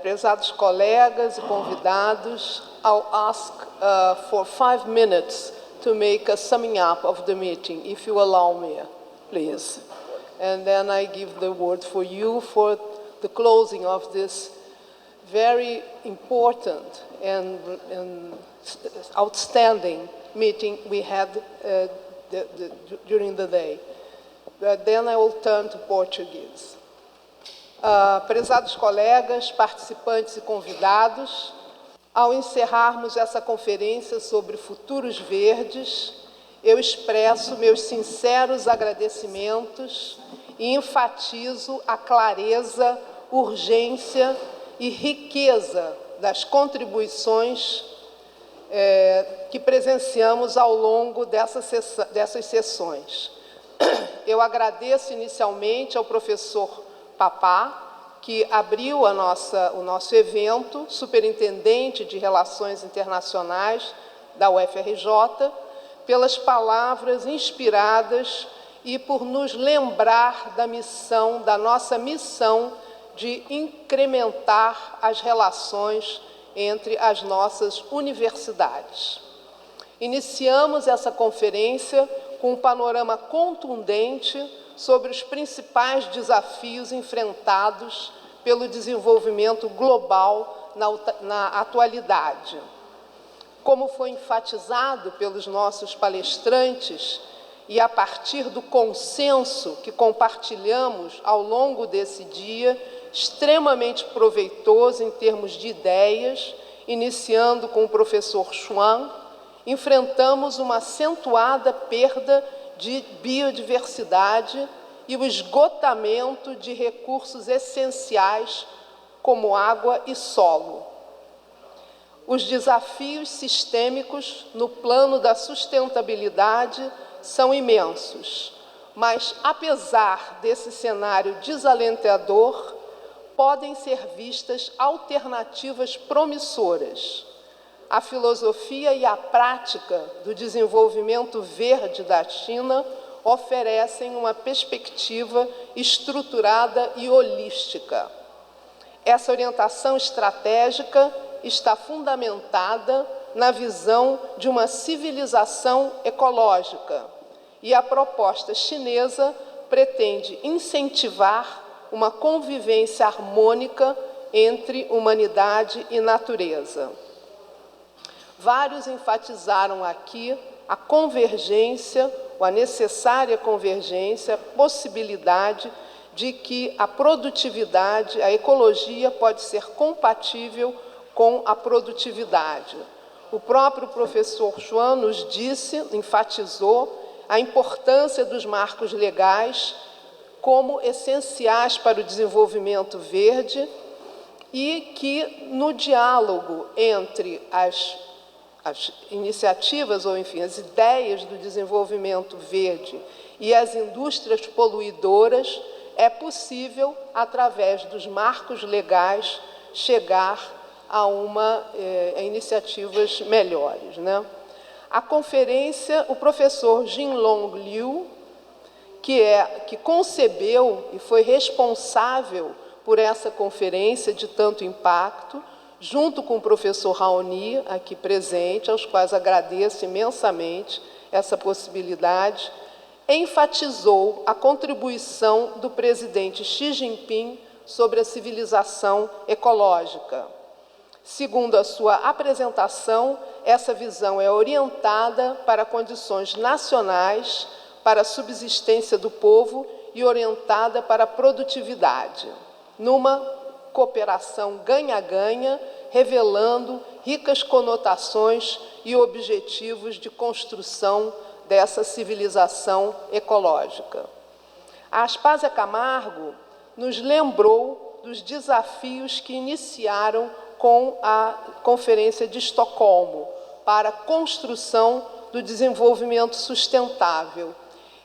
Prezados colegas e convidados, I'll ask for 5 minutes to make a summing up of the meeting, if you allow me, please. And then I give the word for you for the closing of this very important and outstanding meeting we had during the day. But then I will turn to Portuguese. Prezados colegas, participantes e convidados, ao encerrarmos essa conferência sobre futuros verdes, eu expresso meus sinceros agradecimentos e enfatizo a clareza, urgência e riqueza das contribuições que presenciamos ao longo dessas sessões. Eu agradeço inicialmente ao professor Papá, que abriu o nosso evento, superintendente de Relações Internacionais da UFRJ, pelas palavras inspiradas e por nos lembrar da nossa missão de incrementar as relações entre as nossas universidades. Iniciamos essa conferência com um panorama contundente sobre os principais desafios enfrentados pelo desenvolvimento global na atualidade. Como foi enfatizado pelos nossos palestrantes, e a partir do consenso que compartilhamos ao longo desse dia, extremamente proveitoso em termos de ideias, iniciando com o professor Schwan, enfrentamos uma acentuada perda de biodiversidade e o esgotamento de recursos essenciais como água e solo. Os desafios sistêmicos no plano da sustentabilidade são imensos, mas, apesar desse cenário desalentador, podem ser vistas alternativas promissoras. A filosofia e a prática do desenvolvimento verde da China oferecem uma perspectiva estruturada e holística. Essa orientação estratégica está fundamentada na visão de uma civilização ecológica, e a proposta chinesa pretende incentivar uma convivência harmônica entre humanidade e natureza. Vários enfatizaram aqui a convergência, ou a necessária convergência, possibilidade de que a produtividade, a ecologia pode ser compatível com a produtividade. O próprio professor Schwan nos enfatizou a importância dos marcos legais como essenciais para o desenvolvimento verde e que, no diálogo entre as iniciativas, ou enfim, as ideias do desenvolvimento verde e as indústrias poluidoras, é possível, através dos marcos legais, chegar a iniciativas melhores, né? A conferência, o professor Jinlong Liu, que concebeu e foi responsável por essa conferência de tanto impacto, junto com o professor Raoni, aqui presente, aos quais agradeço imensamente essa possibilidade, enfatizou a contribuição do presidente Xi Jinping sobre a civilização ecológica. Segundo a sua apresentação, essa visão é orientada para condições nacionais, para a subsistência do povo e orientada para a produtividade, numa cooperação ganha-ganha, revelando ricas conotações e objetivos de construção dessa civilização ecológica. A Aspásia Camargo nos lembrou dos desafios que iniciaram com a Conferência de Estocolmo para a construção do desenvolvimento sustentável.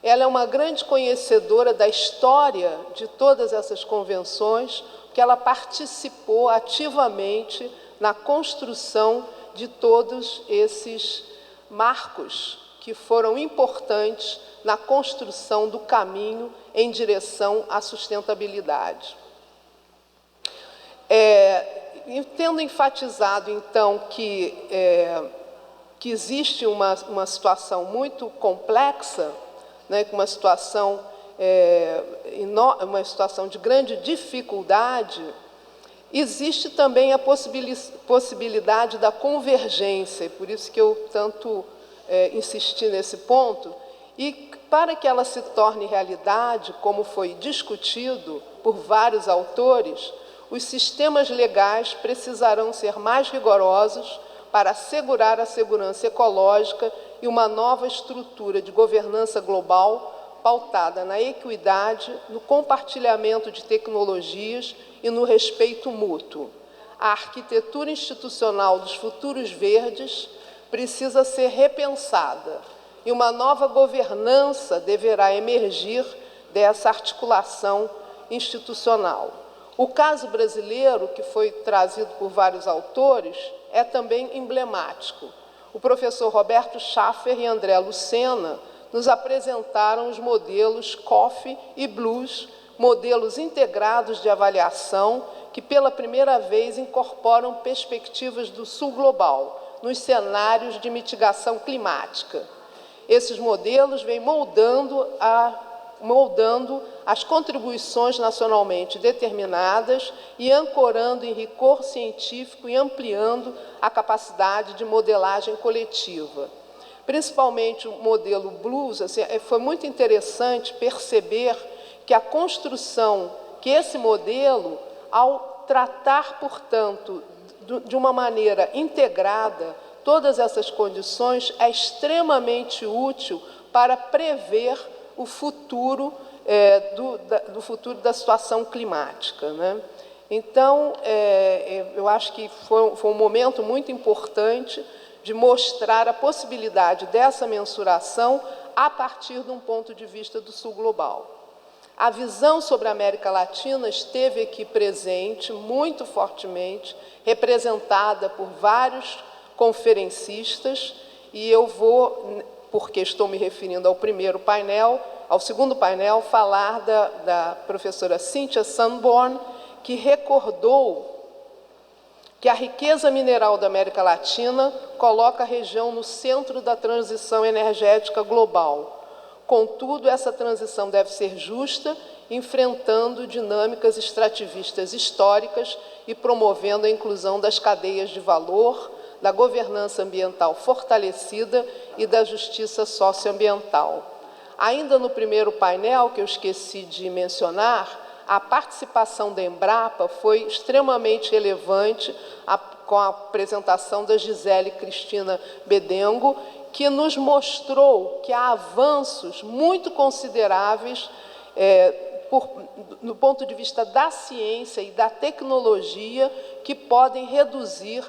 Ela é uma grande conhecedora da história de todas essas convenções, porque ela participou ativamente na construção de todos esses marcos que foram importantes na construção do caminho em direção à sustentabilidade. Tendo enfatizado, então, que existe uma situação muito complexa, né, uma situação de grande dificuldade, existe também a possibilidade da convergência, e por isso que eu tanto insisti nesse ponto, e para que ela se torne realidade, como foi discutido por vários autores, os sistemas legais precisarão ser mais rigorosos para assegurar a segurança ecológica e uma nova estrutura de governança global pautada na equidade, no compartilhamento de tecnologias e no respeito mútuo. A arquitetura institucional dos futuros verdes precisa ser repensada e uma nova governança deverá emergir dessa articulação institucional. O caso brasileiro, que foi trazido por vários autores, é também emblemático. O professor Roberto Schaffer e André Lucena nos apresentaram os modelos COFE e BLUS, modelos integrados de avaliação que, pela primeira vez, incorporam perspectivas do Sul Global nos cenários de mitigação climática. Esses modelos vêm moldando as contribuições nacionalmente determinadas e ancorando em rigor científico e ampliando a capacidade de modelagem coletiva. Principalmente o modelo BLUS, foi muito interessante perceber que a construção, que esse modelo, ao tratar, portanto, de uma maneira integrada todas essas condições, é extremamente útil para prever o futuro do futuro da situação climática, né? Então, eu acho que foi um momento muito importante de mostrar a possibilidade dessa mensuração a partir de um ponto de vista do Sul Global. A visão sobre a América Latina esteve aqui presente, muito fortemente, representada por vários conferencistas, e eu vou, porque estou me referindo ao primeiro painel, ao segundo painel, falar da professora Cynthia Sanborn, que recordou que a riqueza mineral da América Latina coloca a região no centro da transição energética global. Contudo, essa transição deve ser justa, enfrentando dinâmicas extrativistas históricas e promovendo a inclusão das cadeias de valor, da governança ambiental fortalecida e da justiça socioambiental. Ainda no primeiro painel, que eu esqueci de mencionar, a participação da Embrapa foi extremamente relevante com a apresentação da Gisele Cristina Bedengo, que nos mostrou que há avanços muito consideráveis no ponto de vista da ciência e da tecnologia que podem reduzir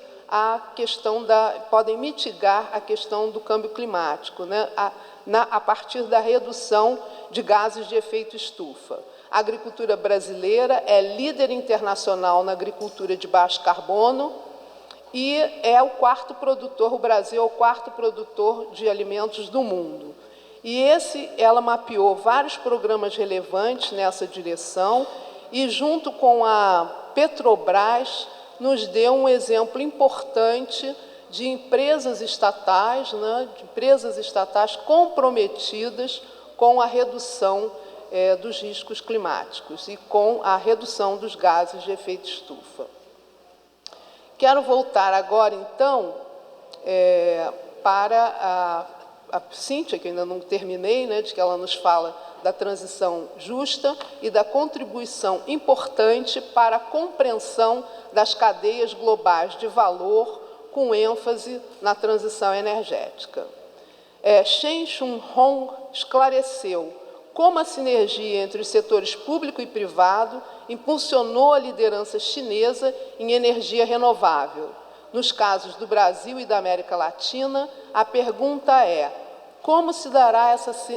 podem mitigar a questão do câmbio climático, né, a partir da redução de gases de efeito estufa. A agricultura brasileira é líder internacional na agricultura de baixo carbono e o Brasil é o quarto produtor de alimentos do mundo. E ela mapeou vários programas relevantes nessa direção e, junto com a Petrobras, nos deu um exemplo importante de empresas estatais, comprometidas com a redução dos riscos climáticos e com a redução dos gases de efeito estufa. Quero voltar agora, então, para a Cíntia, que ainda não terminei, né, de que ela nos fala da transição justa e da contribuição importante para a compreensão das cadeias globais de valor, com ênfase na transição energética. Shen Chun Hong esclareceu como a sinergia entre os setores público e privado impulsionou a liderança chinesa em energia renovável. Nos casos do Brasil e da América Latina, a pergunta é: como se dará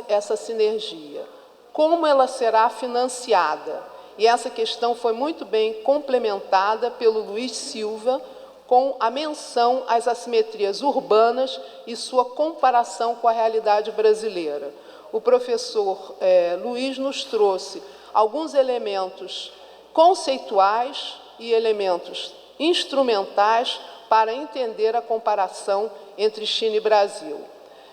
essa sinergia? Como ela será financiada? E essa questão foi muito bem complementada pelo Luiz Silva, com a menção às assimetrias urbanas e sua comparação com a realidade brasileira. O professor Luiz nos trouxe alguns elementos conceituais e elementos instrumentais para entender a comparação entre China e Brasil.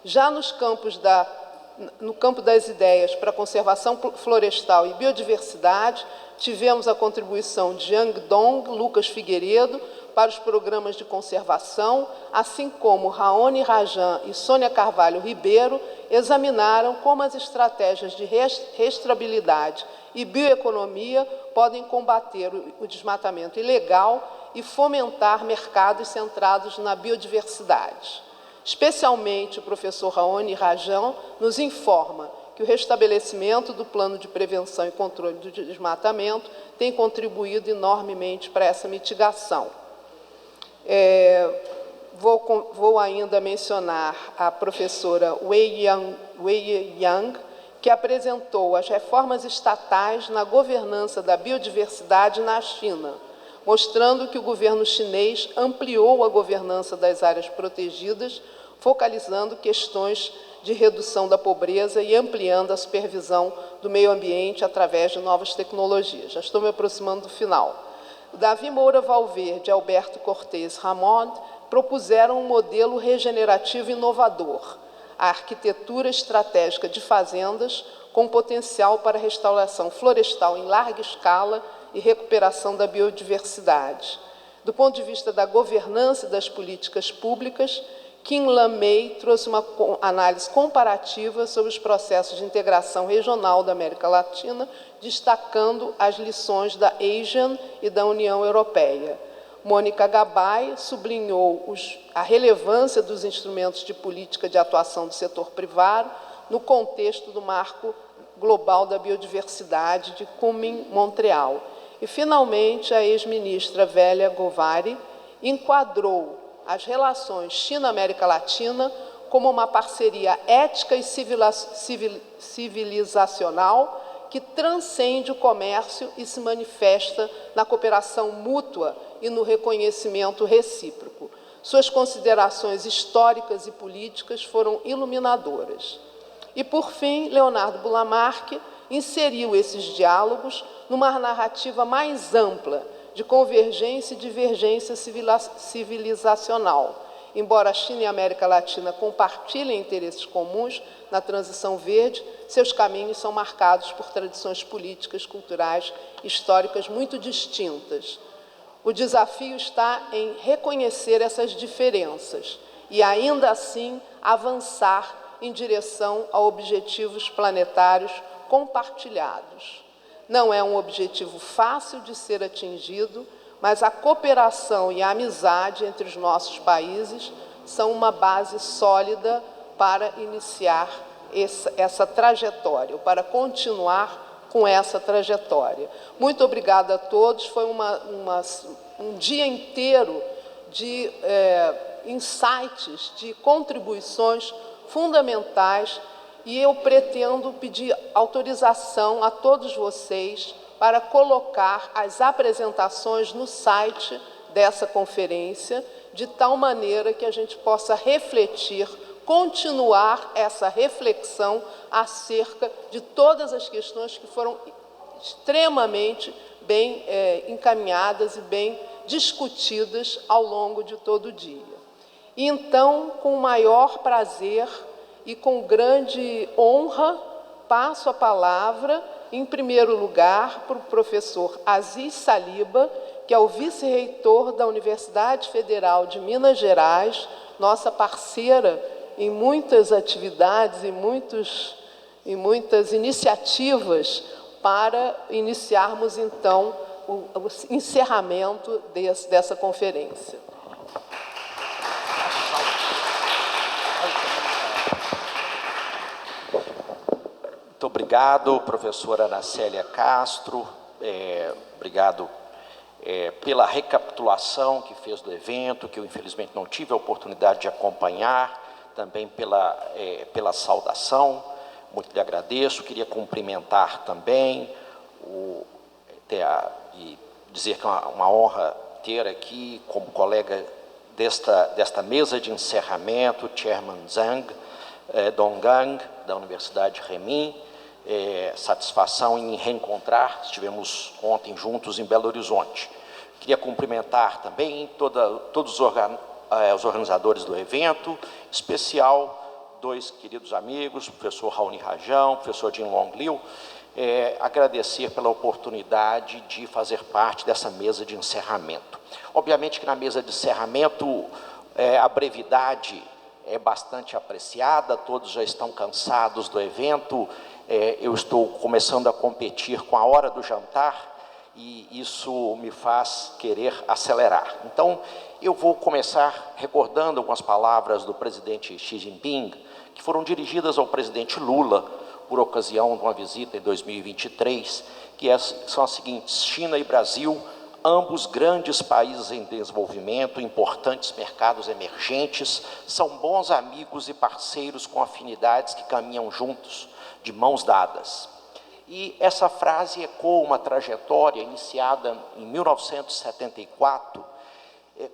Já no campo das ideias para conservação florestal e biodiversidade, tivemos a contribuição de Yang Dong, Lucas Figueiredo, para os programas de conservação, assim como Raoni Rajan e Sônia Carvalho Ribeiro examinaram como as estratégias de restabilidade e bioeconomia podem combater o desmatamento ilegal e fomentar mercados centrados na biodiversidade. Especialmente, o professor Raoni Rajan nos informa que o restabelecimento do plano de prevenção e controle do desmatamento tem contribuído enormemente para essa mitigação. Vou ainda mencionar a professora Wei Yang, que apresentou as reformas estatais na governança da biodiversidade na China, mostrando que o governo chinês ampliou a governança das áreas protegidas, focalizando questões de redução da pobreza e ampliando a supervisão do meio ambiente através de novas tecnologias. Já estou me aproximando do final. Davi Moura Valverde e Alberto Cortez Ramon propuseram um modelo regenerativo inovador, a arquitetura estratégica de fazendas com potencial para restauração florestal em larga escala e recuperação da biodiversidade. Do ponto de vista da governança e das políticas públicas, Kim Lam Mei trouxe uma análise comparativa sobre os processos de integração regional da América Latina, destacando as lições da ASEAN e da União Europeia. Mônica Gabay sublinhou a relevância dos instrumentos de política de atuação do setor privado no contexto do Marco Global da Biodiversidade de Kunming-Montreal. E, finalmente, a ex-ministra Vélia Govari enquadrou as relações China-América Latina como uma parceria ética e civilizacional que transcende o comércio e se manifesta na cooperação mútua e no reconhecimento recíproco. Suas considerações históricas e políticas foram iluminadoras. E, por fim, Leonardo Bulamarque inseriu esses diálogos numa narrativa mais ampla de convergência e divergência civilizacional. Embora a China e a América Latina compartilhem interesses comuns na transição verde, seus caminhos são marcados por tradições políticas, culturais, históricas muito distintas. O desafio está em reconhecer essas diferenças e, ainda assim, avançar em direção a objetivos planetários compartilhados. Não é um objetivo fácil de ser atingido, mas a cooperação e a amizade entre os nossos países são uma base sólida para iniciar essa trajetória, para continuar com essa trajetória. Muito obrigada a todos, foi um dia inteiro de insights, de contribuições fundamentais, e eu pretendo pedir autorização a todos vocês para colocar as apresentações no site dessa conferência, de tal maneira que a gente possa refletir, continuar essa reflexão acerca de todas as questões que foram extremamente bem encaminhadas e bem discutidas ao longo de todo o dia. E, então, com o maior prazer e com grande honra, passo a palavra, em primeiro lugar, para o professor Aziz Saliba, que é o vice-reitor da Universidade Federal de Minas Gerais, nossa parceira em muitas atividades e muitas iniciativas para iniciarmos, então, o encerramento dessa conferência. Muito obrigado, professora Ana Célia Castro. Obrigado pela recapitulação que fez do evento, que eu infelizmente não tive a oportunidade de acompanhar, também pela saudação. Muito lhe agradeço. Queria cumprimentar também e dizer que é uma honra ter aqui como colega desta mesa de encerramento o Chairman Zhang Donggang, da Universidade Renmin. Satisfação em reencontrar, estivemos ontem juntos em Belo Horizonte. Queria cumprimentar também todos os organizadores do evento, em especial dois queridos amigos, o professor Raoni Rajão, o professor Jim Long Liu, agradecer pela oportunidade de fazer parte dessa mesa de encerramento. Obviamente que na mesa de encerramento a brevidade é bastante apreciada, todos já estão cansados do evento, eu estou começando a competir com a hora do jantar, e isso me faz querer acelerar. Então, eu vou começar recordando algumas palavras do presidente Xi Jinping, que foram dirigidas ao presidente Lula, por ocasião de uma visita em 2023, que são as seguintes: China e Brasil, ambos grandes países em desenvolvimento, importantes mercados emergentes, são bons amigos e parceiros com afinidades que caminham juntos, de mãos dadas. E essa frase ecoa uma trajetória iniciada em 1974,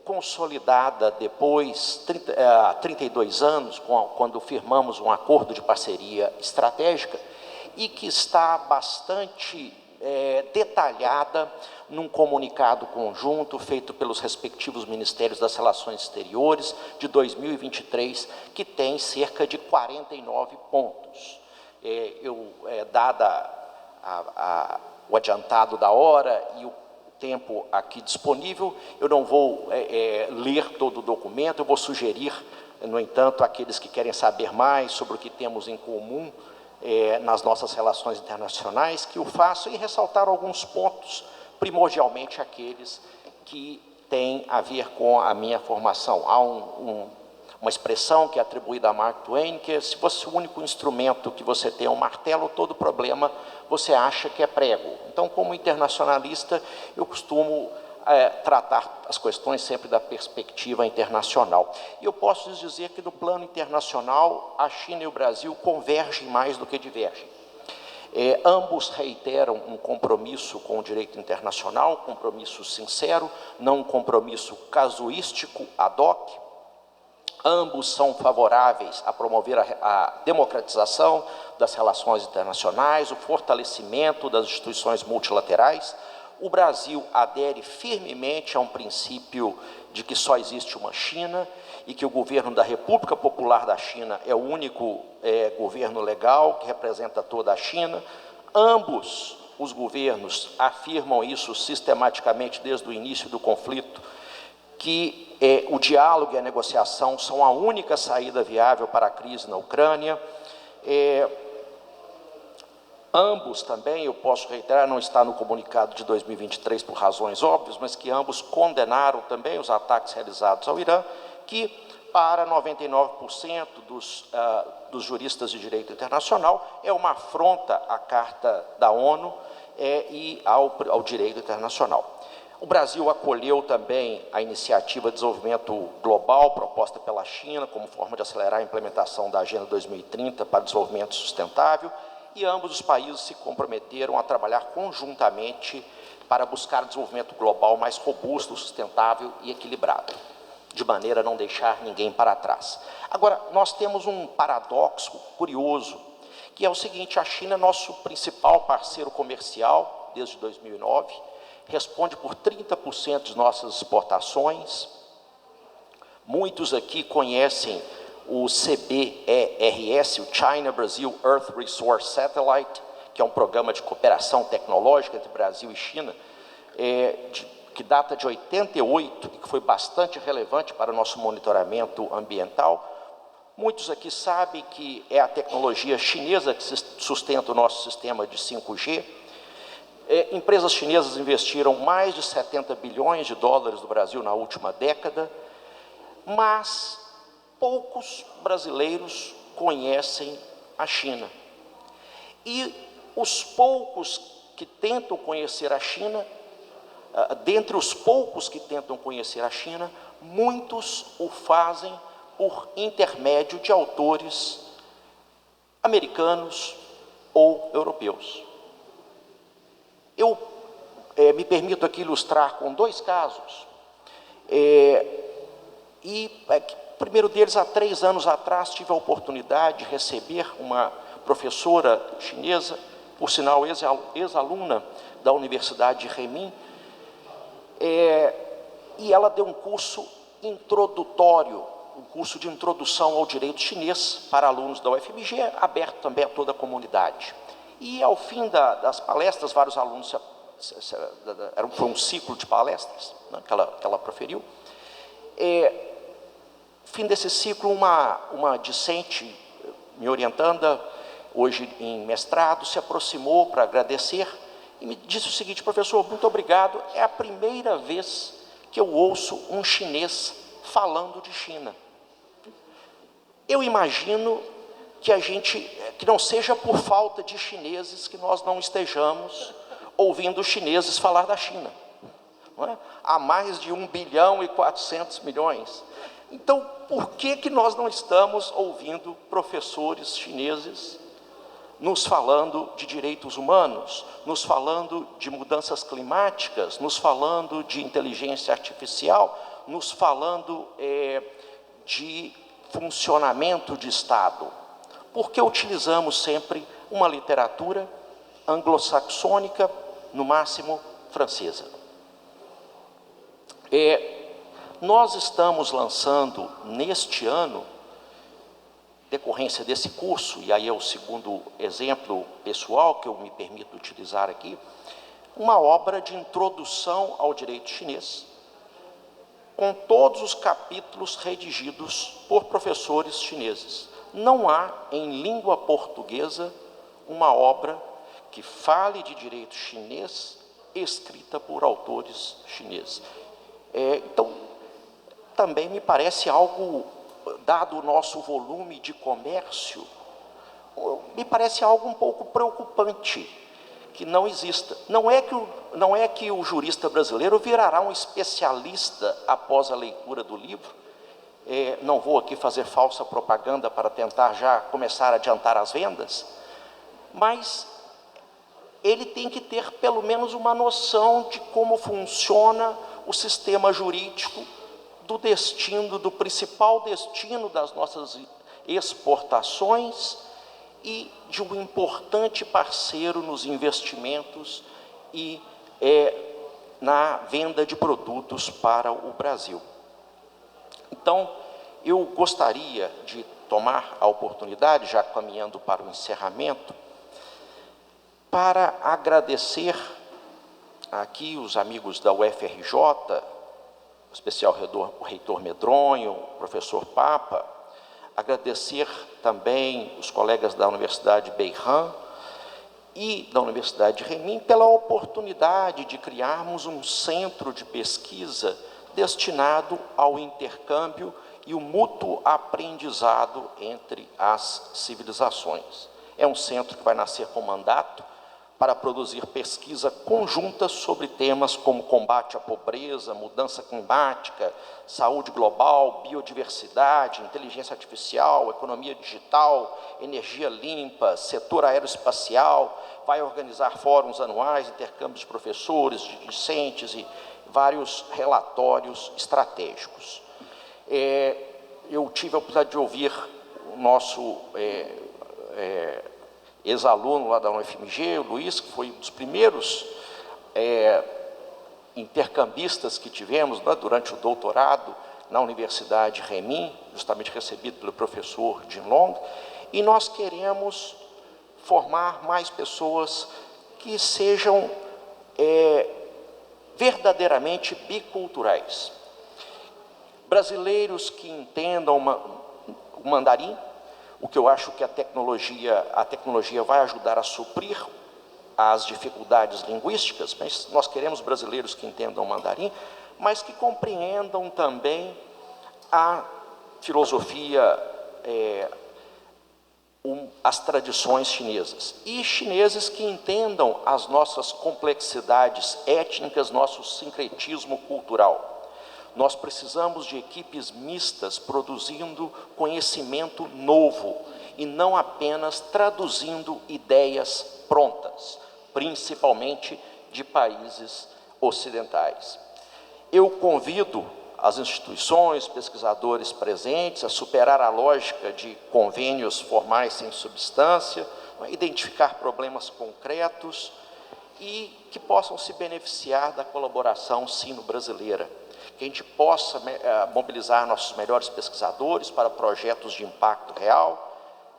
consolidada depois, há 32 anos, quando firmamos um acordo de parceria estratégica, e que está bastante detalhada num comunicado conjunto feito pelos respectivos Ministérios das Relações Exteriores de 2023, que tem cerca de 49 pontos. Dada o adiantado da hora e o tempo aqui disponível, eu não vou ler todo o documento, eu vou sugerir, no entanto, àqueles que querem saber mais sobre o que temos em comum nas nossas relações internacionais, que o façam, e ressaltar alguns pontos, primordialmente aqueles que têm a ver com a minha formação. Há uma expressão que é atribuída a Mark Twain, que é: se fosse o único instrumento que você tem um martelo, todo problema você acha que é prego. Então, como internacionalista, eu costumo tratar as questões sempre da perspectiva internacional. E eu posso lhes dizer que, no plano internacional, a China e o Brasil convergem mais do que divergem. Ambos reiteram um compromisso com o direito internacional, compromisso sincero, não um compromisso casuístico, ad hoc. Ambos são favoráveis a promover a democratização das relações internacionais, o fortalecimento das instituições multilaterais. O Brasil adere firmemente a um princípio de que só existe uma China e que o governo da República Popular da China é o único governo legal que representa toda a China. Ambos os governos afirmam isso sistematicamente desde o início do conflito, que o diálogo e a negociação são a única saída viável para a crise na Ucrânia. Ambos também, eu posso reiterar, não está no comunicado de 2023 por razões óbvias, mas que ambos condenaram também os ataques realizados ao Irã, que para 99% dos juristas de direito internacional é uma afronta à Carta da ONU e ao direito internacional. O Brasil acolheu também a iniciativa de desenvolvimento global proposta pela China como forma de acelerar a implementação da Agenda 2030 para o desenvolvimento sustentável, e ambos os países se comprometeram a trabalhar conjuntamente para buscar o desenvolvimento global mais robusto, sustentável e equilibrado, de maneira a não deixar ninguém para trás. Agora, nós temos um paradoxo curioso, que é o seguinte: a China é nosso principal parceiro comercial desde 2009, responde por 30% de nossas exportações. Muitos aqui conhecem o CBERS, o China Brazil Earth Resource Satellite, que é um programa de cooperação tecnológica entre Brasil e China, que data de 88 e que foi bastante relevante para o nosso monitoramento ambiental. Muitos aqui sabem que é a tecnologia chinesa que sustenta o nosso sistema de 5G. Empresas chinesas investiram mais de 70 bilhões de dólares no Brasil na última década, mas poucos brasileiros conhecem a China. E os poucos que tentam conhecer a China, dentre os poucos que tentam conhecer a China, muitos o fazem por intermédio de autores americanos ou europeus. Eu me permito aqui ilustrar com dois casos. O primeiro deles, há 3 anos atrás, tive a oportunidade de receber uma professora chinesa, por sinal ex-aluna da Universidade de Renmin, E ela deu um curso introdutório, um curso de introdução ao direito chinês para alunos da UFMG, aberto também a toda a comunidade. E ao fim das palestras, vários alunos, foi um ciclo de palestras, né, que ela proferiu. Fim desse ciclo, uma discente, me orientanda, hoje em mestrado, se aproximou para agradecer e me disse o seguinte: professor, muito obrigado, é a primeira vez que eu ouço um chinês falando de China. Eu imagino que não seja por falta de chineses que nós não estejamos ouvindo chineses falar da China. Não é? Há mais de 1 bilhão e 400 milhões. Então, por que nós não estamos ouvindo professores chineses nos falando de direitos humanos, nos falando de mudanças climáticas, nos falando de inteligência artificial, nos falando de funcionamento de Estado? Porque utilizamos sempre uma literatura anglo-saxônica, no máximo francesa. Nós estamos lançando neste ano, decorrência desse curso, e aí é o segundo exemplo pessoal que eu me permito utilizar aqui, uma obra de introdução ao direito chinês, com todos os capítulos redigidos por professores chineses. Não há, em língua portuguesa, uma obra que fale de direito chinês escrita por autores chineses. Então, também me parece algo, dado o nosso volume de comércio, me parece algo um pouco preocupante que não exista. Não é que o jurista brasileiro virará um especialista após a leitura do livro. Não vou aqui fazer falsa propaganda para tentar já começar a adiantar as vendas, mas ele tem que ter pelo menos uma noção de como funciona o sistema jurídico do principal destino das nossas exportações e de um importante parceiro nos investimentos e na venda de produtos para o Brasil. Então, eu gostaria de tomar a oportunidade, já caminhando para o encerramento, para agradecer aqui os amigos da UFRJ, o especial reitor Medronho, o professor Papa, agradecer também os colegas da Universidade Beiham e da Universidade de Renmin pela oportunidade de criarmos um centro de pesquisa destinado ao intercâmbio e o mútuo aprendizado entre as civilizações. É um centro que vai nascer com mandato para produzir pesquisa conjunta sobre temas como combate à pobreza, mudança climática, saúde global, biodiversidade, inteligência artificial, economia digital, energia limpa, setor aeroespacial. Vai organizar fóruns anuais, intercâmbios de professores, de discentes e vários relatórios estratégicos. Eu tive a oportunidade de ouvir o nosso ex-aluno lá da UFMG, o Luiz, que foi um dos primeiros intercambistas que tivemos, né, durante o doutorado na Universidade Renmin, justamente recebido pelo professor Jin Long, e nós queremos formar mais pessoas que sejam verdadeiramente biculturais. Brasileiros que entendam o mandarim, o que eu acho que a tecnologia vai ajudar a suprir as dificuldades linguísticas, mas nós queremos brasileiros que entendam o mandarim, mas que compreendam também a filosofia, as tradições chinesas, e chineses que entendam as nossas complexidades étnicas, nosso sincretismo cultural. Nós precisamos de equipes mistas produzindo conhecimento novo e não apenas traduzindo ideias prontas, principalmente de países ocidentais. Eu convido as instituições, pesquisadores presentes a superar a lógica de convênios formais sem substância, a identificar problemas concretos e que possam se beneficiar da colaboração sino-brasileira, que a gente possa mobilizar nossos melhores pesquisadores para projetos de impacto real,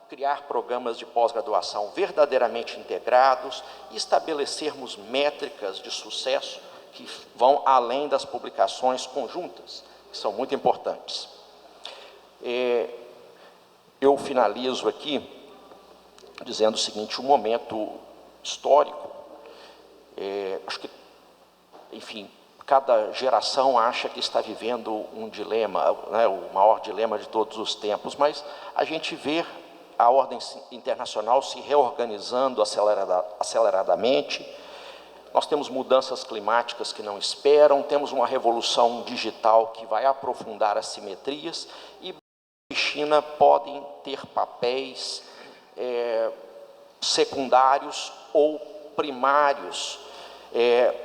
criar programas de pós-graduação verdadeiramente integrados e estabelecermos métricas de sucesso que vão além das publicações conjuntas, que são muito importantes. Eu finalizo aqui dizendo o seguinte: um momento histórico, acho que, enfim, cada geração acha que está vivendo um dilema, né, o maior dilema de todos os tempos, mas a gente vê a ordem internacional se reorganizando aceleradamente. Nós temos mudanças climáticas que não esperam, temos uma revolução digital que vai aprofundar as simetrias, e China podem ter papéis secundários ou primários,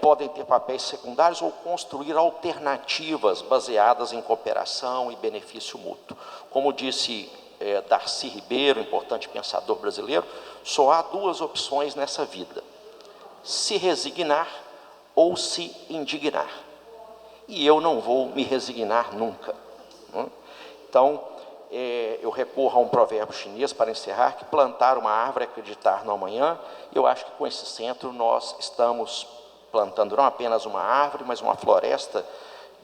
podem ter papéis secundários ou construir alternativas baseadas em cooperação e benefício mútuo. Como disse Darcy Ribeiro, importante pensador brasileiro, só há duas opções nessa vida: se resignar ou se indignar. E eu não vou me resignar nunca. Então, eu recorro a um provérbio chinês para encerrar, que plantar uma árvore é acreditar no amanhã. Eu acho que com esse centro nós estamos plantando não apenas uma árvore, mas uma floresta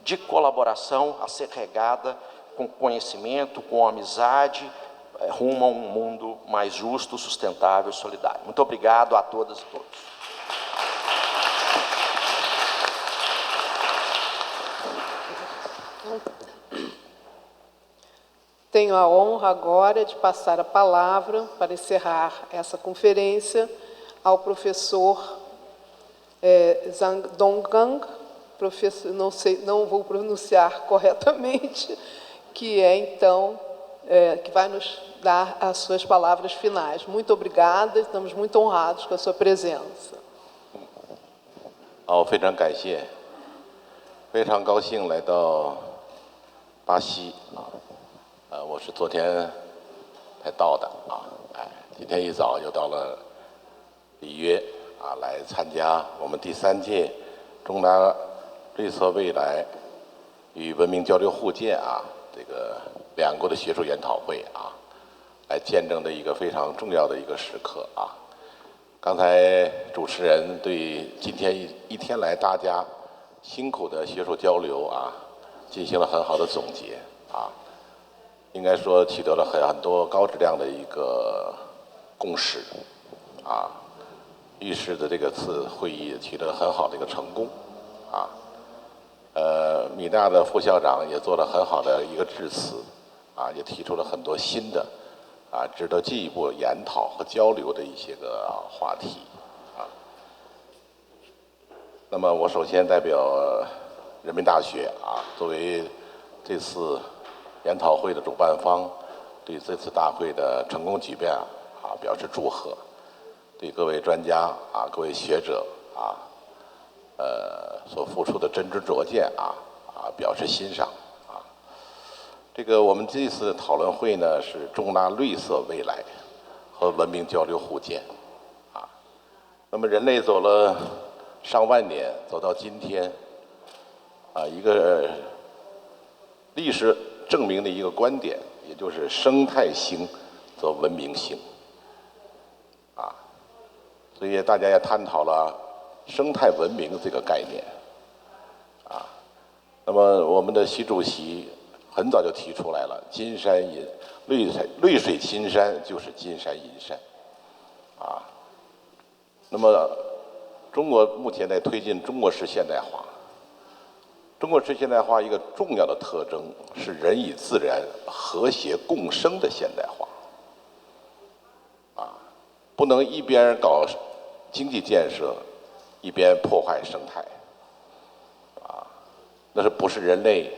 de colaboração a ser regada com conhecimento, com amizade, rumo a um mundo mais justo, sustentável e solidário. Muito obrigado a todas e todos. Tenho a honra agora de passar a palavra para encerrar essa conferência ao professor Zhang Donggang, professor, não vou pronunciar corretamente, que então que vai nos dar as suas palavras finais. Muito obrigada, estamos muito honrados com a sua presença. 非常感谢，非常高兴来到巴西我是昨天才到的今天一早就到了里约来参加我们第3届中拉绿色未来与文明交流互鉴这个2国的学术研讨会来见证的一个非常重要的一个时刻刚才主持人对今天一天来大家辛苦的学术交流进行了很好的总结应该说取得了很多高质量的一个共识预示的这个次会议取得了很好的一个成功米大的副校长也做了很好的一个致辞也提出了很多新的值得进一步研讨和交流的一些个话题那么我首先代表人民大学作为这次研讨会的主办方，对这次大会的成功举办表示祝贺，对各位专家各位学者所付出的真知灼见表示欣赏这个我们这次讨论会呢是中拉绿色未来和文明交流互鉴那么人类走了上万年，走到今天一个历史证明的一个观点，也就是生态兴则文明兴所以大家也探讨了生态文明这个概念那么我们的习主席很早就提出来了，金山银绿水青山就是金山银山那么中国目前在推进中国式现代化。中国式现代化一个重要的特征是人与自然和谐共生的现代化不能一边搞经济建设一边破坏生态那是不是人类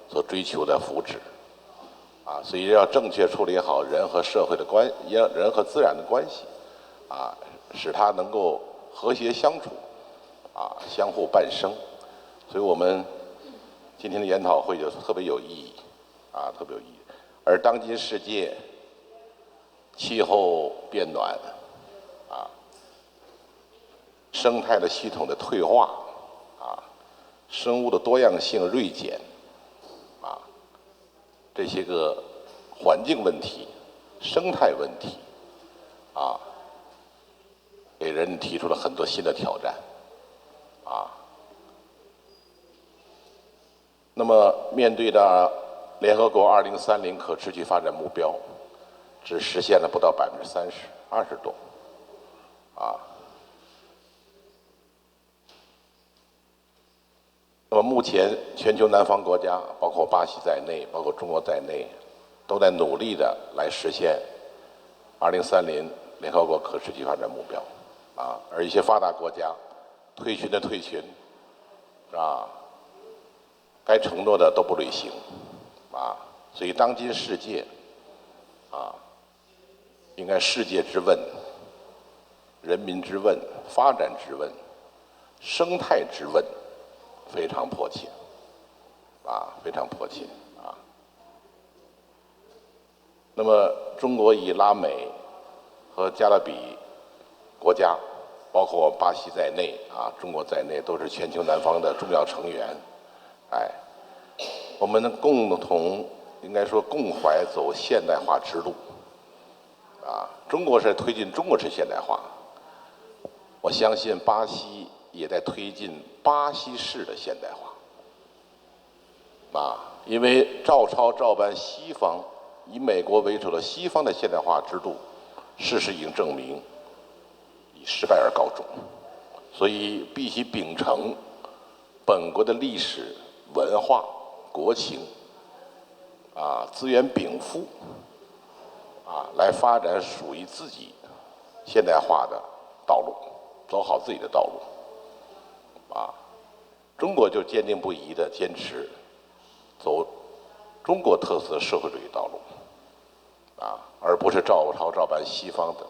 所追求的福祉所以要正确处理好人和社会的人和自然的关系使它能够和谐相处相互伴生所以我们今天的研讨会就特别有意义特别有意义而当今世界气候变暖生态的系统的退化，生物的多样性锐减，这些个环境问题、生态问题，给人提出了很多新的挑战，那么面对着联合国2030可持续发展目标，只实现了不到30%，20多，那么目前全球南方国家，包括巴西在内，包括中国在内，都在努力的来实现2030联合国可持续发展目标，而一些发达国家退群的退群，该承诺的都不履行，所以当今世界，应该世界之问、人民之问、发展之问、生态之问，非常迫切，非常迫切，那么中国以拉美和加勒比国家，包括巴西在内，中国在内，都是全球南方的重要成员。我们共同应该说共怀走现代化之路，中国是推进中国式现代化，我相信巴西也在推进巴西式的现代化，因为照抄照搬西方以美国为首的西方的现代化之路，事实已经证明以失败而告终，所以必须秉承本国的历史文化、国情，资源禀赋，来发展属于自己现代化的道路，走好自己的道路。中国就坚定不移地坚持走中国特色社会主义道路，而不是照抄照搬西方的。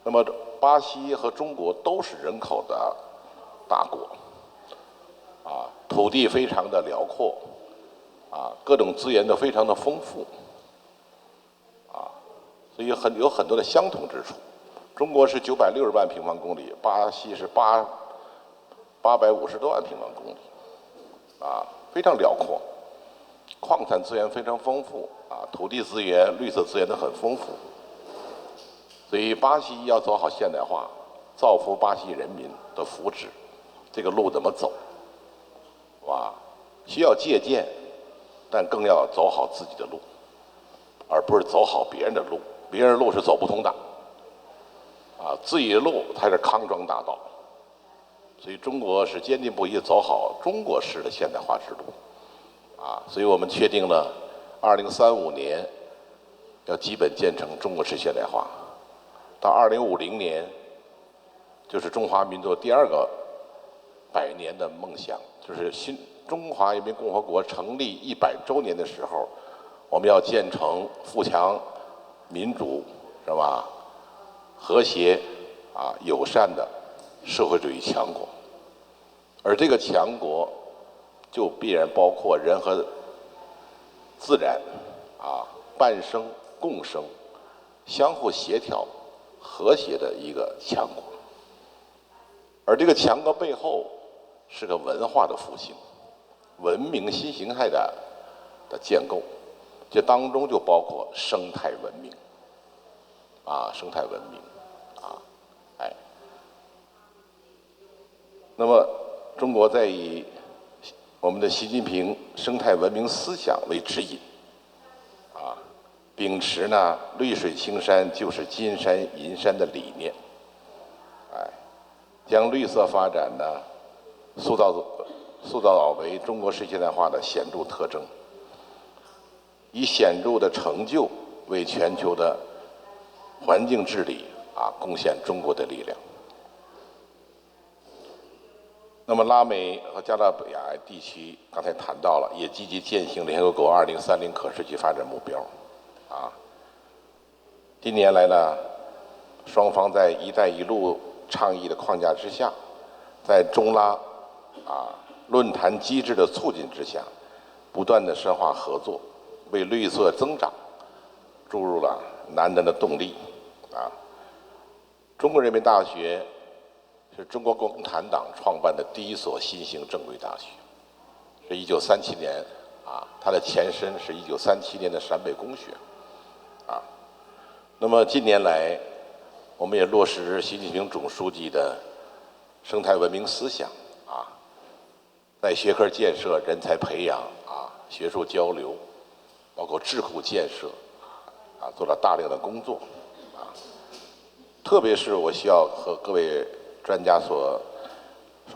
那么巴西和中国都是人口的大国，土地非常的辽阔，各种资源都非常的丰富，所以有很多的相同之处。中国是960万平方公里，巴西是850多万平方公里，非常辽阔，矿产资源非常丰富，土地资源、绿色资源都很丰富。所以巴西要走好现代化，造福巴西人民的福祉，这个路怎么走？需要借鉴，但更要走好自己的路，而不是走好别人的路。别人的路是走不通的，自己的路才是康庄大道。所以中国是坚定不移地走好中国式的现代化之路，所以我们确定了2035年要基本建成中国式现代化，到2050年就是中华民族第2个100年的梦想，就是中华人民共和国成立100周年的时候，我们要建成富强、民主，是吧？和谐、友善的社会主义强国。而这个强国就必然包括人和自然，伴生共生、相互协调、和谐的一个强国。而这个强国背后是个文化的复兴，文明新形态的建构，这当中就包括生态文明，生态文明，那么中国在以我们的习近平生态文明思想为指引，秉持呢绿水青山就是金山银山的理念，将绿色发展呢塑造为中国式现代化的显著特征，以显著的成就为全球的环境治理贡献中国的力量。那么拉美和加勒比海地区刚才谈到了，也积极践行联合国2030可持续发展目标。近年来呢，双方在“一带一路”倡议的框架之下，在中拉论坛机制的促进之下，不断的深化合作，为绿色增长注入了难得的动力。中国人民大学是中国共产党创办的第一所新型正规大学，是1937年啊，它的前身是1937年的陕北工学啊。那么近年来，我们也落实习近平总书记的生态文明思想啊，在学科建设、人才培养啊、学术交流，包括智库建设啊，做了大量的工作啊。特别是我需要和各位专家所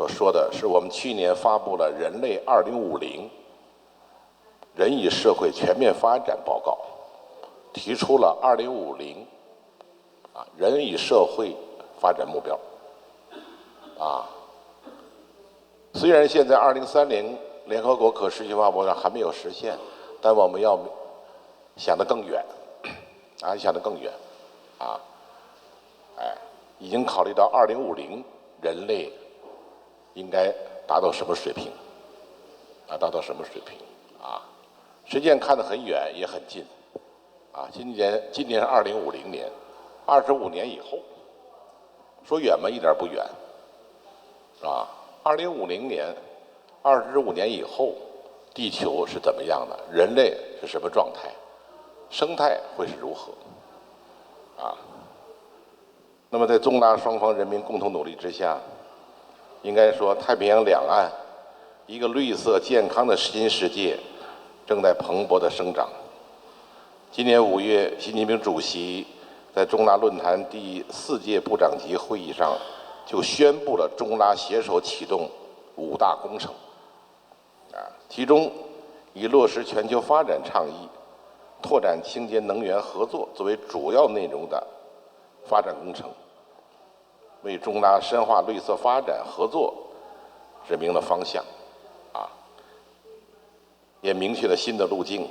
说的是，我们去年发布了《人类2050人与社会全面发展报告》，提出了2050人与社会发展目标啊。虽然现在2030联合国可持续发展目标还没有实现，但我们要想得更远啊，想得更远啊。已经考虑到2050人类应该达到什么水平啊？达到什么水平啊？实际上看得很远也很近啊。今年是2050年，25年以后，说远吗？一点不远，是吧？2050年，25年以后，地球是怎么样的？人类是什么状态？生态会是如何？啊？那么，在中拉双方人民共同努力之下，应该说，太平洋两岸一个绿色健康的新世界正在蓬勃的生长。今年5月，习近平主席在中拉论坛第4届部长级会议上就宣布了中拉携手启动5大工程，其中以落实全球发展倡议、拓展清洁能源合作作为主要内容的发展工程，为中拉深化绿色发展合作指明了方向，也明确了新的路径。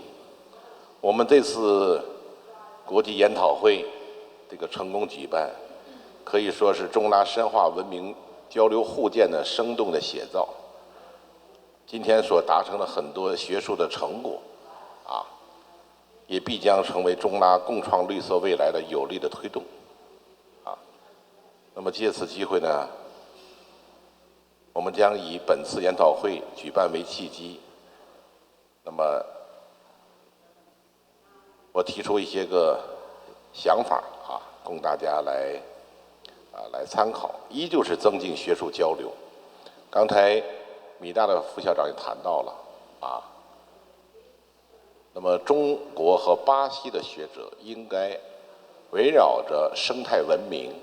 我们这次国际研讨会这个成功举办，可以说是中拉深化文明交流互鉴的生动的写照。今天所达成的很多学术的成果，也必将成为中拉共创绿色未来的有力的推动。那么借此机会呢，我们将以本次研讨会举办为契机，那么我提出一些个想法供大家来参考。一就是增进学术交流，刚才米大的副校长也谈到了那么中国和巴西的学者应该围绕着生态文明、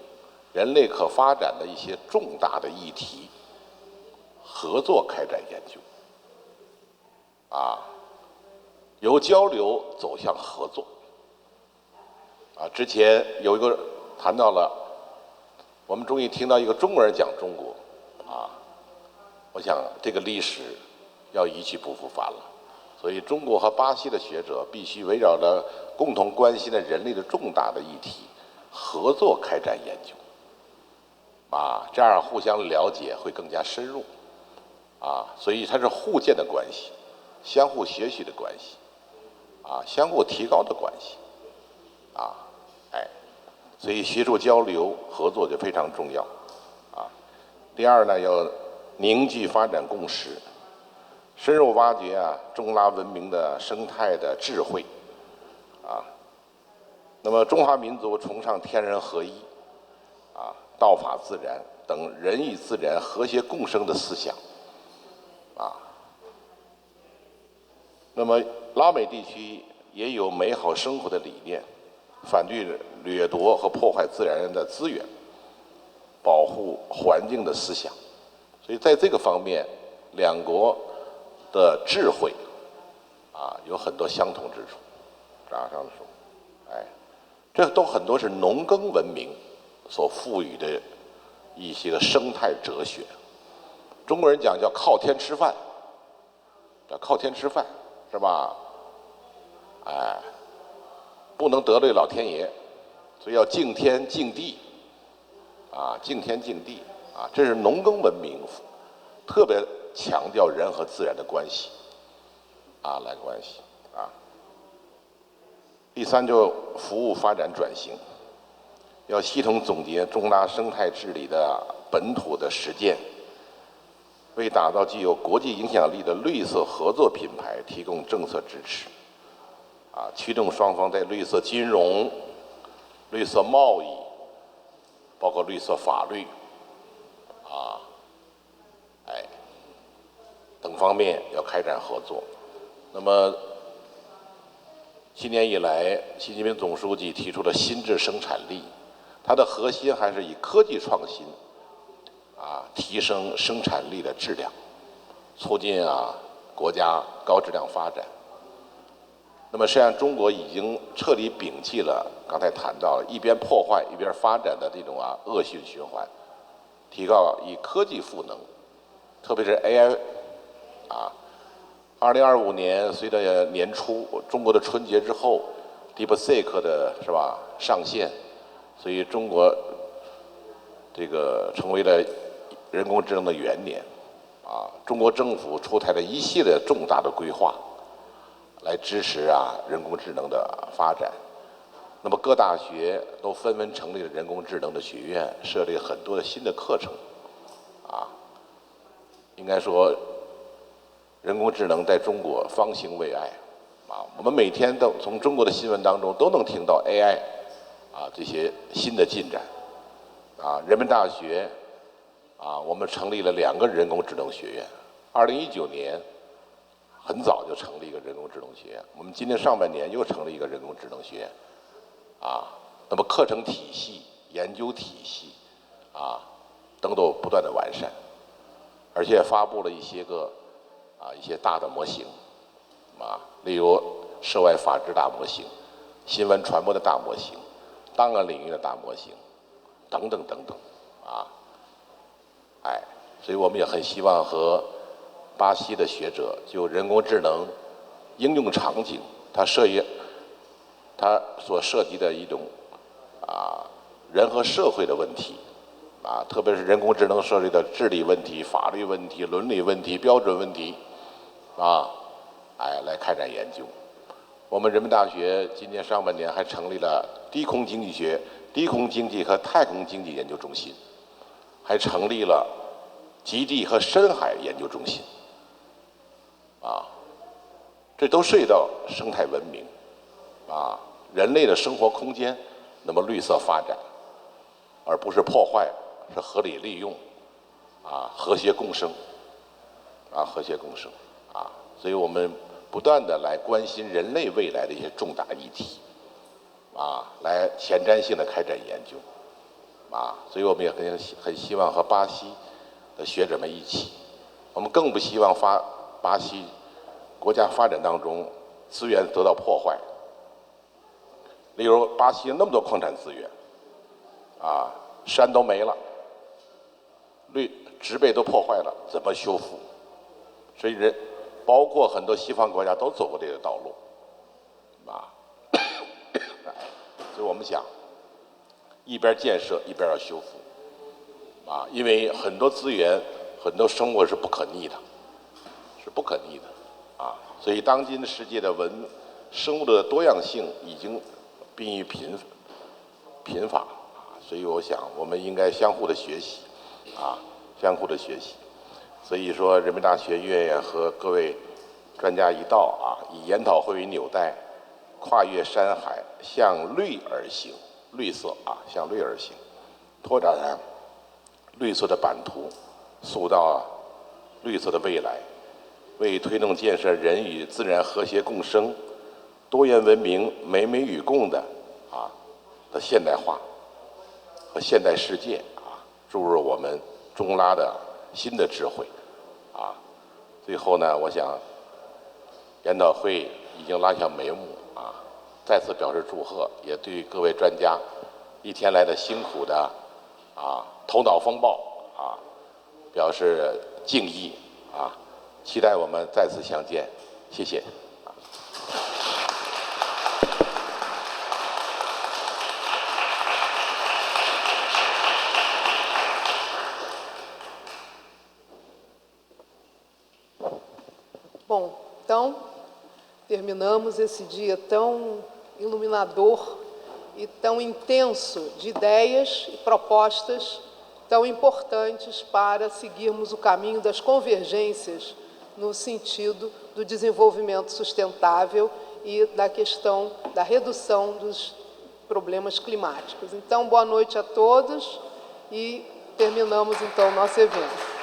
人类可发展的一些重大的议题合作开展研究，由交流走向合作。之前有一个谈到了，我们终于听到一个中国人讲中国，我想这个历史要一去不复返了。所以，中国和巴西的学者必须围绕着共同关心的人类的重大的议题合作开展研究，这样互相了解会更加深入，所以它是互鉴的关系，相互学习的关系，相互提高的关系，所以学术交流合作就非常重要，第二呢，要凝聚发展共识，深入挖掘中拉文明的生态的智慧，那么中华民族崇尚天人合一，道法自然等人与自然和谐共生的思想，那么拉美地区也有美好生活的理念，反对掠夺和破坏自然的资源，保护环境的思想。所以在这个方面，两国的智慧有很多相同之处，这都很多是农耕文明所赋予的一些个生态哲学。中国人讲叫靠天吃饭，是吧？不能得罪老天爷，所以要敬天敬地，敬天敬地，这是农耕文明特别强调人和自然的关系，第三就服务发展转型，要系统总结中拉生态治理的本土的实践，为打造具有国际影响力的绿色合作品牌提供政策支持，驱动双方在绿色金融、绿色贸易，包括绿色法律，等方面要开展合作。那么，7年以来，习近平总书记提出了新质生产力，它的核心还是以科技创新，提升生产力的质量，促进国家高质量发展。那么，实际上中国已经彻底摒弃了刚才谈到了一边破坏一边发展的这种恶性循环，提高以科技赋能，特别是 AI。2025年随着年初中国的春节之后 ，DeepSeek 的上线，所以中国这个成为了人工智能的元年。中国政府出台了一系列重大的规划，来支持人工智能的发展。那么各大学都纷纷成立了人工智能的学院，设立很多的新的课程。应该说，人工智能在中国方兴未艾，我们每天都从中国的新闻当中都能听到 AI 这些新的进展。人民大学我们成立了2个人工智能学院。2019年很早就成立一个人工智能学院，我们今年上半年又成立一个人工智能学院。那么课程体系、研究体系等都不断的完善，而且发布了一些大的模型，例如涉外法治大模型、新闻传播的大模型、档案领域的大模型，等等等等，所以我们也很希望和巴西的学者就人工智能应用场景，它所涉及的一种人和社会的问题。特别是人工智能涉及的治理问题、法律问题、伦理问题、标准问题，来开展研究。我们人民大学今年上半年还成立了低空经济学、低空经济和太空经济研究中心，还成立了极地和深海研究中心。这都涉及到生态文明，人类的生活空间，那么绿色发展，而不是破坏。是合理利用，和谐共生，和谐共生，所以我们不断的来关心人类未来的一些重大议题，来前瞻性的开展研究，所以我们也很希望和巴西的学者们一起，我们更不希望巴西国家发展当中资源得到破坏，例如巴西有那么多矿产资源，山都没了。植被都破坏了，怎么修复？所以包括很多西方国家都走过这个道路，所以我们想，一边建设一边要修复，因为很多资源、很多生活是不可逆的，所以当今世界的生物的多样性已经濒于贫乏，所以我想我们应该相互的学习。所以说，人民大学愿意和各位专家一道以研讨会为纽带，跨越山海，向绿而行，绿色向绿而行，拓展绿色的版图，塑造绿色的未来，为推动建设人与自然和谐共生、多元文明美美与共的现代化和现代世界注入我们中拉的新的智慧。最后呢，我想研讨会已经拉下帷幕再次表示祝贺，也对各位专家一天来的辛苦的头脑风暴表示敬意期待我们再次相见，谢谢。Bom, então, terminamos esse dia tão iluminador e tão intenso de ideias e propostas tão importantes para seguirmos o caminho das convergências no sentido do desenvolvimento sustentável e da questão da redução dos problemas climáticos. Então, boa noite a todos e terminamos, então, o nosso evento.